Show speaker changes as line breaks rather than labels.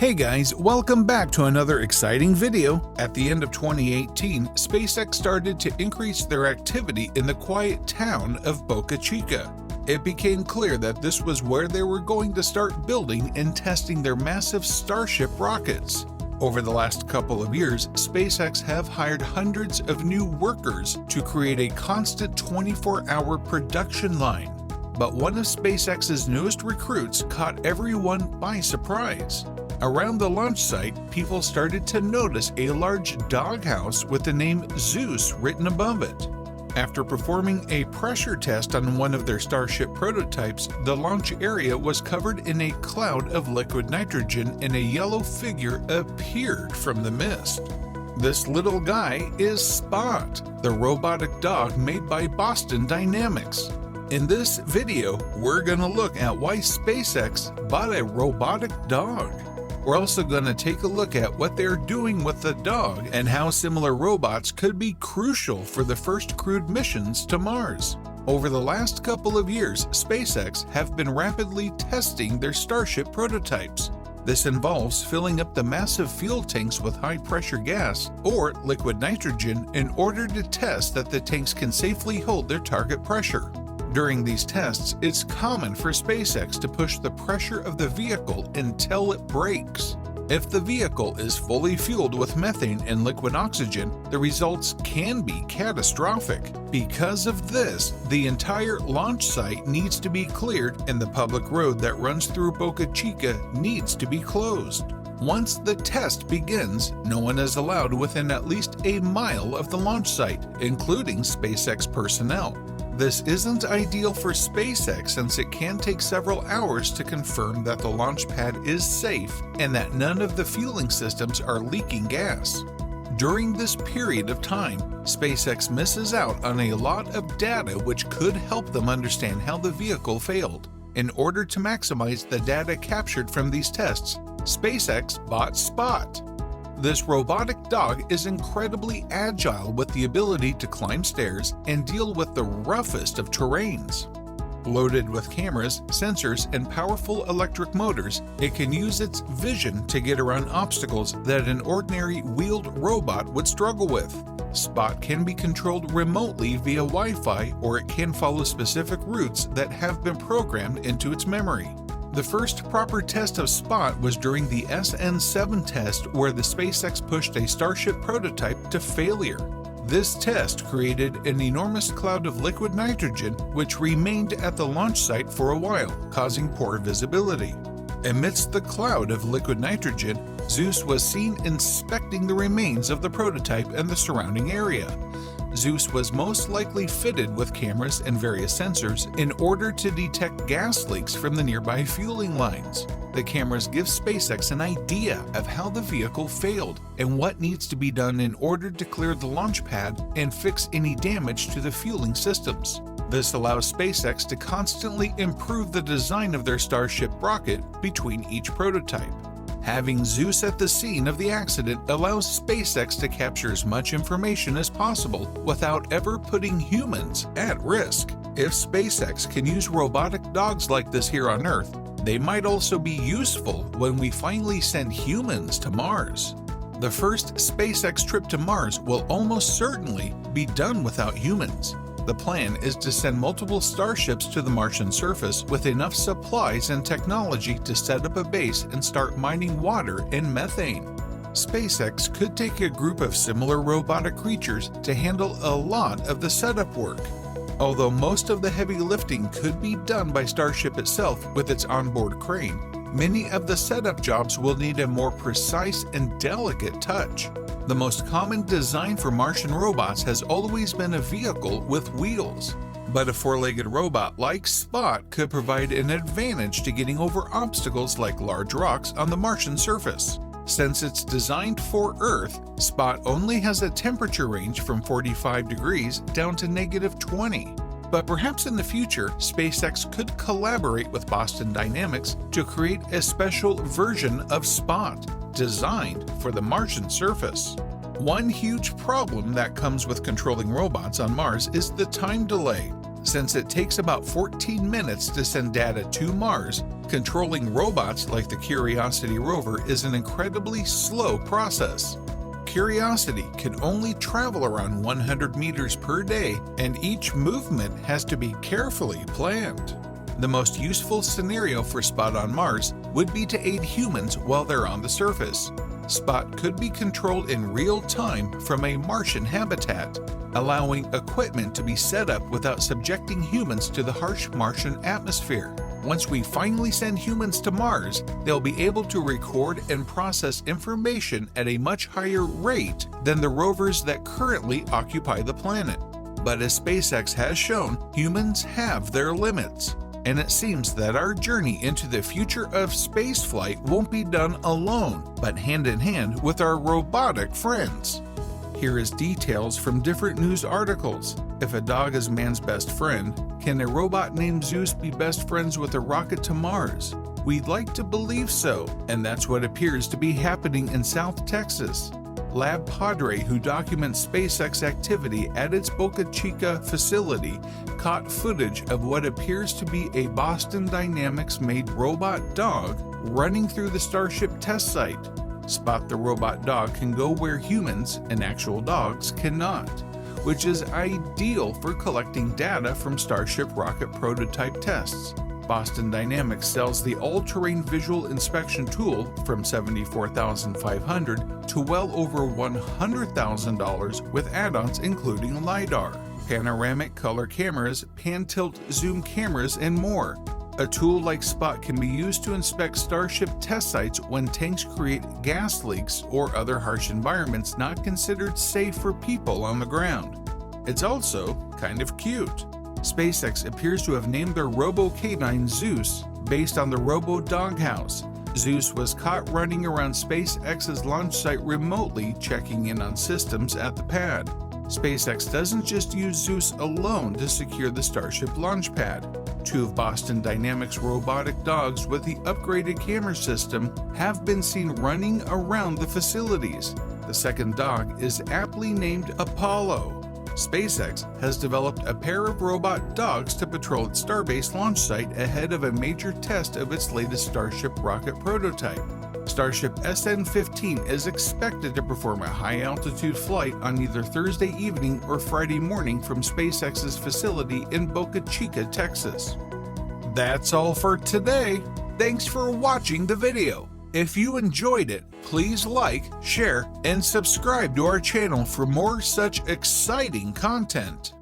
Hey guys, welcome back to another exciting video. At the end of 2018, SpaceX started to increase their activity in the quiet town of Boca Chica. It became clear that this was where they were going to start building and testing their massive Starship rockets. Over the last couple of years, SpaceX have hired hundreds of new workers to create a constant 24-hour production line. But one of SpaceX's newest recruits caught everyone by surprise. Around the launch site, people started to notice a large doghouse with the name Zeus written above it. After performing a pressure test on one of their Starship prototypes, the launch area was covered in a cloud of liquid nitrogen and a yellow figure appeared from the mist. This little guy is Spot, the robotic dog made by Boston Dynamics. In this video, we're going to look at why SpaceX bought a robotic dog. We're also going to take a look at what they're doing with the dog and how similar robots could be crucial for the first crewed missions to Mars. Over the last couple of years, SpaceX have been rapidly testing their Starship prototypes. This involves filling up the massive fuel tanks with high-pressure gas or liquid nitrogen in order to test that the tanks can safely hold their target pressure. During these tests, it's common for SpaceX to push the pressure of the vehicle until it breaks. If the vehicle is fully fueled with methane and liquid oxygen, the results can be catastrophic. Because of this, the entire launch site needs to be cleared and the public road that runs through Boca Chica needs to be closed. Once the test begins, no one is allowed within at least a mile of the launch site, including SpaceX personnel. This isn't ideal for SpaceX since it can take several hours to confirm that the launch pad is safe and that none of the fueling systems are leaking gas. During this period of time, SpaceX misses out on a lot of data which could help them understand how the vehicle failed. In order to maximize the data captured from these tests, SpaceX bought Spot. This robotic dog is incredibly agile with the ability to climb stairs and deal with the roughest of terrains. Loaded with cameras, sensors, and powerful electric motors, it can use its vision to get around obstacles that an ordinary wheeled robot would struggle with. Spot can be controlled remotely via Wi-Fi, or it can follow specific routes that have been programmed into its memory. The first proper test of Spot was during the SN7 test, where the SpaceX pushed a Starship prototype to failure. This test created an enormous cloud of liquid nitrogen which remained at the launch site for a while, causing poor visibility. Amidst the cloud of liquid nitrogen, Zeus was seen inspecting the remains of the prototype and the surrounding area. Zeus was most likely fitted with cameras and various sensors in order to detect gas leaks from the nearby fueling lines. The cameras give SpaceX an idea of how the vehicle failed and what needs to be done in order to clear the launch pad and fix any damage to the fueling systems. This allows SpaceX to constantly improve the design of their Starship rocket between each prototype. Having Zeus at the scene of the accident allows SpaceX to capture as much information as possible without ever putting humans at risk. If SpaceX can use robotic dogs like this here on Earth, they might also be useful when we finally send humans to Mars. The first SpaceX trip to Mars will almost certainly be done without humans. The plan is to send multiple Starships to the Martian surface with enough supplies and technology to set up a base and start mining water and methane. SpaceX could take a group of similar robotic creatures to handle a lot of the setup work. Although most of the heavy lifting could be done by Starship itself with its onboard crane, many of the setup jobs will need a more precise and delicate touch. The most common design for Martian robots has always been a vehicle with wheels, but a four-legged robot like Spot could provide an advantage to getting over obstacles like large rocks on the Martian surface. Since it's designed for Earth, Spot only has a temperature range from 45 degrees down to -20. But perhaps in the future, SpaceX could collaborate with Boston Dynamics to create a special version of Spot, designed for the Martian surface. One huge problem that comes with controlling robots on Mars is the time delay. Since it takes about 14 minutes to send data to Mars, Controlling robots like the Curiosity rover is an incredibly slow process. Curiosity can only travel around 100 meters per day, and each movement has to be carefully planned. The most useful scenario for Spot on Mars would be to aid humans while they're on the surface. Spot could be controlled in real time from a Martian habitat, allowing equipment to be set up without subjecting humans to the harsh Martian atmosphere. Once we finally send humans to Mars, they'll be able to record and process information at a much higher rate than the rovers that currently occupy the planet. But as SpaceX has shown, humans have their limits. And it seems that our journey into the future of spaceflight won't be done alone, but hand in hand with our robotic friends. Here is details from different news articles. If a dog is man's best friend, can a robot named Zeus be best friends with a rocket to Mars? We'd like to believe so, and that's what appears to be happening in South Texas. Lab Padre, who documents SpaceX activity at its Boca Chica facility, caught footage of what appears to be a Boston Dynamics-made robot dog running through the Starship test site. Spot the robot dog can go where humans and actual dogs cannot, which is ideal for collecting data from Starship rocket prototype tests. Boston Dynamics sells the all-terrain visual inspection tool from $74,500 to well over $100,000 with add-ons including LiDAR, panoramic color cameras, pan-tilt zoom cameras, and more. A tool like Spot can be used to inspect Starship test sites when tanks create gas leaks or other harsh environments not considered safe for people on the ground. It's also kind of cute. SpaceX appears to have named their robo-canine Zeus based on the robo-doghouse. Zeus was caught running around SpaceX's launch site remotely, checking in on systems at the pad. SpaceX doesn't just use Zeus alone to secure the Starship launch pad. Two of Boston Dynamics' robotic dogs with the upgraded camera system have been seen running around the facilities. The second dog is aptly named Apollo. SpaceX has developed a pair of robot dogs to patrol its Starbase launch site ahead of a major test of its latest Starship rocket prototype. Starship SN-15 is expected to perform a high-altitude flight on either Thursday evening or Friday morning from SpaceX's facility in Boca Chica, Texas. That's all for today. Thanks for watching the video. If you enjoyed it, please like, share, and subscribe to our channel for more such exciting content.